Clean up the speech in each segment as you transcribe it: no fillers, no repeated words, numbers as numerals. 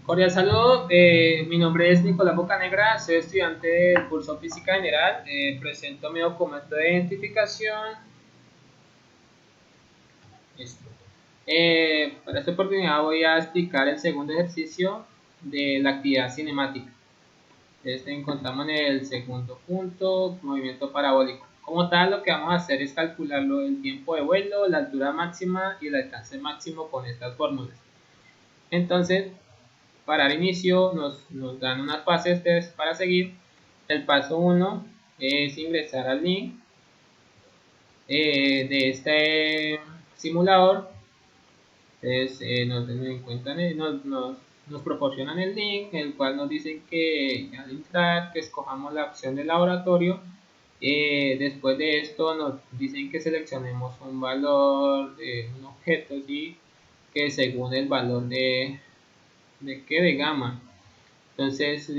Cordial saludo, mi nombre es Nicolás Bocanegra, soy estudiante del curso Física General, presento mi documento de identificación. Listo. Para esta oportunidad voy a explicar el segundo ejercicio de la actividad cinemática. Encontramos en el segundo punto, movimiento parabólico. Como tal, lo que vamos a hacer es calcular el tiempo de vuelo, la altura máxima y el alcance máximo con estas fórmulas. Entonces, para el inicio nos dan unas fases para seguir. El paso 1 es ingresar al link de este simulador. Entonces nos proporcionan el link, el cual nos dicen que al entrar que escojamos la opción de laboratorio. Después de esto nos dicen que seleccionemos un valor de un objeto, ¿sí? Que según el valor de gamma. Entonces,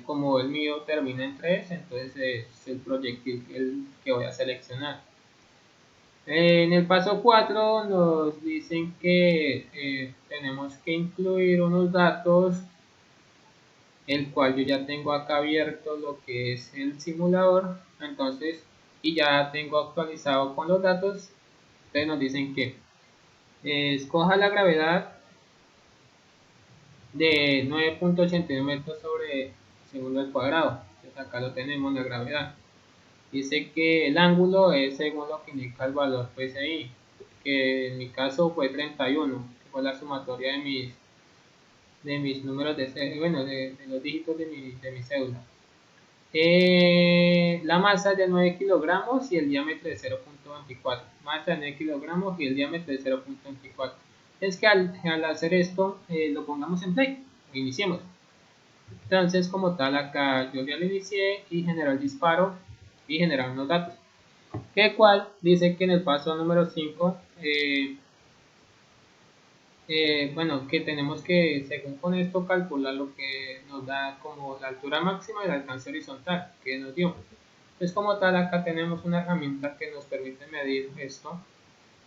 como el mío termina en 3, entonces es el proyectil que voy a seleccionar. En el paso 4 nos dicen que tenemos que incluir unos datos, el cual yo ya tengo acá abierto lo que es el simulador, entonces, y ya tengo actualizado con los datos. Entonces nos dicen que escoja la gravedad de 9.81 metros sobre segundo al cuadrado. Entonces acá lo tenemos, la gravedad. Dice que el ángulo es según lo que indica el valor PSI, que en mi caso fue 31, que fue la sumatoria de mis números de los dígitos de mi cédula. La masa es de 9 kilogramos y el diámetro de 0.24. Masa de 9 kilogramos y el diámetro de 0.24. Es que al hacer esto, lo pongamos en play, iniciemos. Entonces, como tal, acá yo ya lo inicié y generó el disparo y generar unos datos. El cual dice que en el paso número 5, bueno, que tenemos que, según con esto, calcular lo que nos da como la altura máxima y el alcance horizontal que nos dio. Entonces, como tal, acá tenemos una herramienta que nos permite medir esto.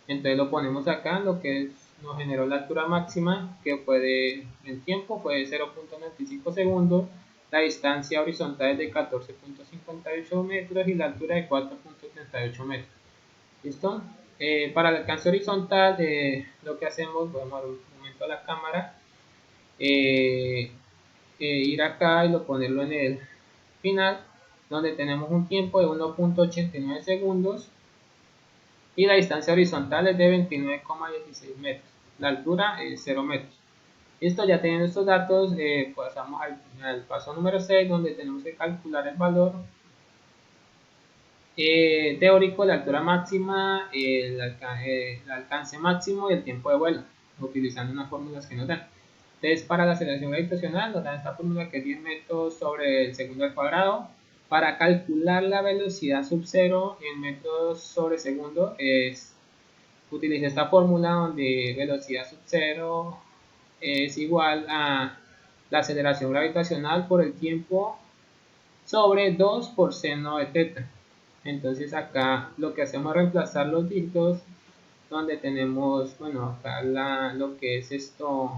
Entonces lo ponemos acá, lo que nos generó la altura máxima, que en tiempo fue de 0.95 segundos, la distancia horizontal es de 14.58 metros y la altura de 4.38 metros. ¿Listo? Para el alcance horizontal, lo que hacemos, voy a dar un momento a la cámara, ir acá y ponerlo en el final, donde tenemos un tiempo de 1.89 segundos y la distancia horizontal es de 29,16 metros, la altura es 0 metros. Listo, ya teniendo estos datos, pasamos al paso número 6, donde tenemos que calcular el valor teórico, la altura máxima, el alcance máximo y el tiempo de vuelo, utilizando unas fórmulas que nos dan. Entonces, para la aceleración gravitacional nos dan esta fórmula que es 10 metros sobre el segundo al cuadrado. Para calcular la velocidad sub cero en metros sobre segundo, utiliza esta fórmula donde velocidad sub cero es igual a la aceleración gravitacional por el tiempo sobre 2 por seno de teta. Entonces acá lo que hacemos es reemplazar los dígitos, donde tenemos, bueno, acá lo que es esto,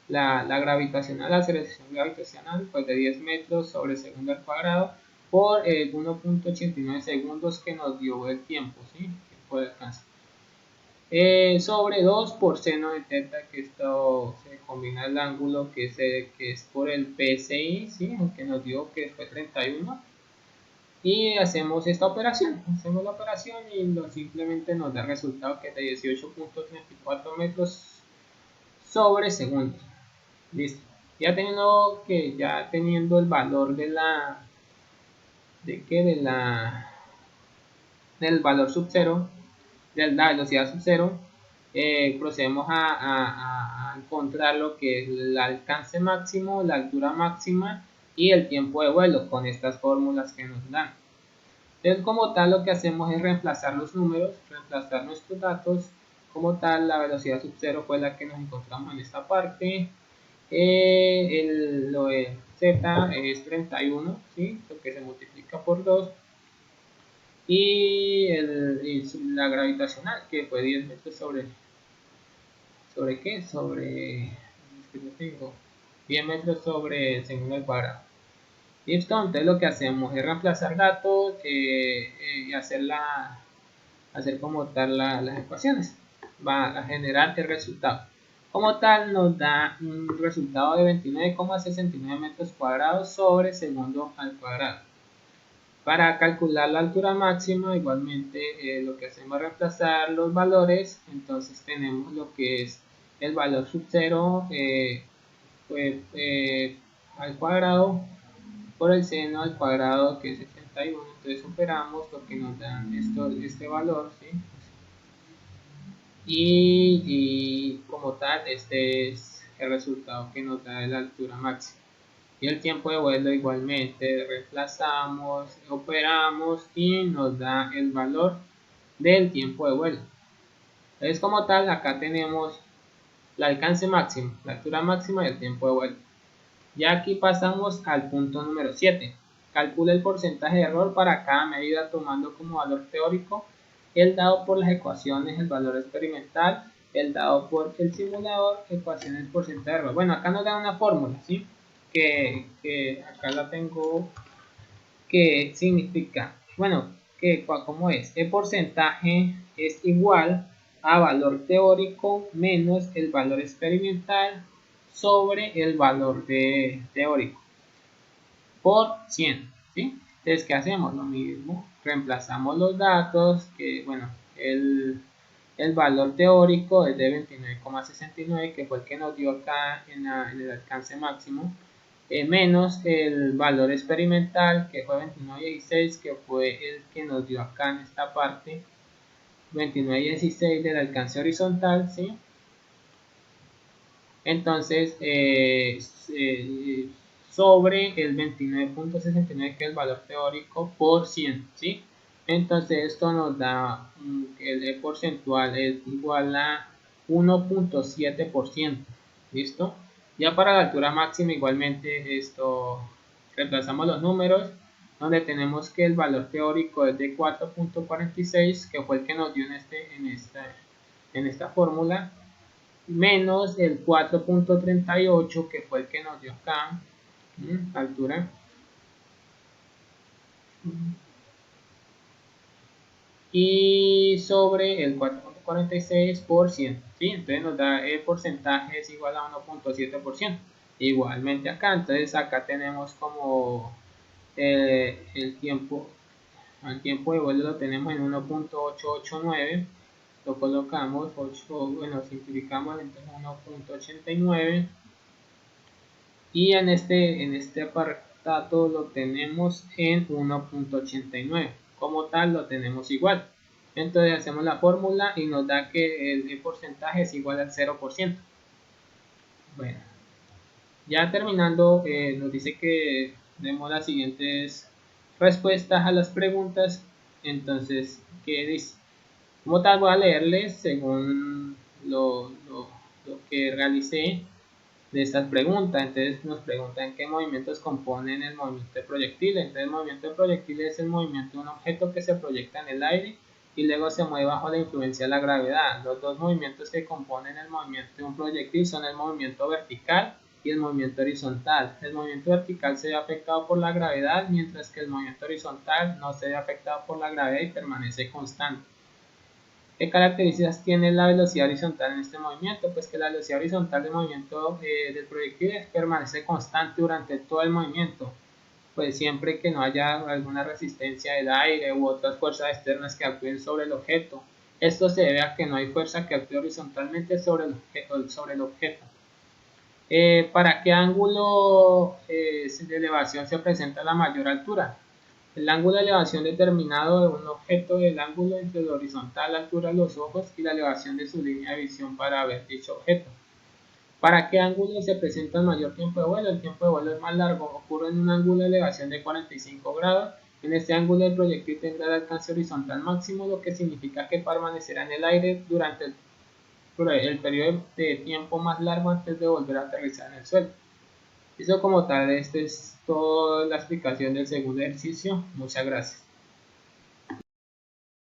la gravitacional, la aceleración gravitacional, pues de 10 metros sobre segundo al cuadrado por 1.89 segundos que nos dio el tiempo, ¿sí? Tiempo de alcance. Sobre 2 por seno de teta, que esto se combina el ángulo que es por el PSI, ¿sí? Aunque nos dio que fue 31. Y hacemos esta operación, hacemos la operación y simplemente nos da el resultado que es de 18.34 metros sobre segundo. Listo. Ya teniendo el valor del valor sub cero, de la velocidad sub cero, procedemos a encontrar lo que es el alcance máximo, la altura máxima y el tiempo de vuelo con estas fórmulas que nos dan. Entonces, como tal, lo que hacemos es reemplazar los números, reemplazar nuestros datos. Como tal, la velocidad sub cero fue la que nos encontramos en esta parte. Lo de z es 31, ¿sí? Lo que se multiplica por 2. Y la gravitacional, que fue 10 metros ¿sobre qué? Sobre, es que no tengo. 10 metros sobre el segundo al cuadrado. Listo, entonces lo que hacemos es reemplazar datos y hacer como tal las ecuaciones. Va a generar el resultado. Como tal nos da un resultado de 29,69 metros cuadrados sobre segundo al cuadrado. Para calcular la altura máxima, igualmente lo que hacemos es reemplazar los valores. Entonces tenemos lo que es el valor sub 0 al cuadrado por el seno al cuadrado, que es 61. Entonces superamos lo que nos da este valor, ¿sí? Y como tal, este es el resultado que nos da la altura máxima. Y el tiempo de vuelo igualmente reemplazamos, operamos y nos da el valor del tiempo de vuelo. Entonces como tal, acá tenemos el alcance máximo, la altura máxima y el tiempo de vuelo. Ya aquí pasamos al punto número 7. Calcula el porcentaje de error para cada medida tomando como valor teórico el dado por las ecuaciones, el valor experimental, el dado por el simulador, ecuaciones, porcentaje de error. Bueno, acá nos dan una fórmula, ¿sí? Que acá la tengo, que significa, bueno, ¿cómo es? El porcentaje es igual a valor teórico menos el valor experimental sobre el valor teórico por 100, ¿sí? Entonces, ¿qué hacemos? Lo mismo, reemplazamos los datos, que bueno, el valor teórico es de 29,69, que fue el que nos dio acá en el alcance máximo, menos el valor experimental, que fue 29,16, que fue el que nos dio acá en esta parte, 29,16 del alcance horizontal, ¿sí? Entonces, sobre el 29,69, que es el valor teórico, por 100, ¿sí? Entonces, esto nos da el porcentual es igual a 1,7%, ¿listo? Ya para la altura máxima, igualmente, esto reemplazamos los números, donde tenemos que el valor teórico es de 4,46, que fue el que nos dio en esta fórmula, menos el 4,38, que fue el que nos dio acá, altura, y sobre el 4,46%, ¿sí? Entonces nos da el porcentaje es igual a 1,7%. Igualmente acá, entonces acá tenemos como el tiempo de vuelo lo tenemos en 1,889, lo colocamos, bueno, simplificamos, entonces 1,89, y en este apartado lo tenemos en 1,89, como tal lo tenemos igual. Entonces hacemos la fórmula y nos da que el porcentaje es igual al 0%. Bueno, ya terminando, nos dice que demos las siguientes respuestas a las preguntas. Entonces, ¿qué dice? Como tal, voy a leerles según lo que realicé de estas preguntas. Entonces nos preguntan qué movimientos componen el movimiento de proyectil. Entonces el movimiento de proyectil es el movimiento de un objeto que se proyecta en el aire y luego se mueve bajo la influencia de la gravedad. Los dos movimientos que componen el movimiento de un proyectil son el movimiento vertical y el movimiento horizontal. El movimiento vertical se ve afectado por la gravedad, mientras que el movimiento horizontal no se ve afectado por la gravedad y permanece constante. ¿Qué características tiene la velocidad horizontal en este movimiento? Pues que la velocidad horizontal del movimiento del proyectil permanece constante durante todo el movimiento, pues siempre que no haya alguna resistencia del aire u otras fuerzas externas que actúen sobre el objeto. Esto se debe a que no hay fuerza que actúe horizontalmente sobre el objeto. ¿Para qué ángulo de elevación se presenta la mayor altura? El ángulo de elevación determinado de un objeto es el ángulo entre la horizontal, la altura de los ojos y la elevación de su línea de visión para ver dicho objeto. ¿Para qué ángulo se presenta el mayor tiempo de vuelo? El tiempo de vuelo es más largo, ocurre en un ángulo de elevación de 45 grados. En este ángulo el proyectil tendrá el alcance horizontal máximo, lo que significa que permanecerá en el aire durante el periodo de tiempo más largo antes de volver a aterrizar en el suelo. Eso como tal, esto es toda la explicación del segundo ejercicio. Muchas gracias.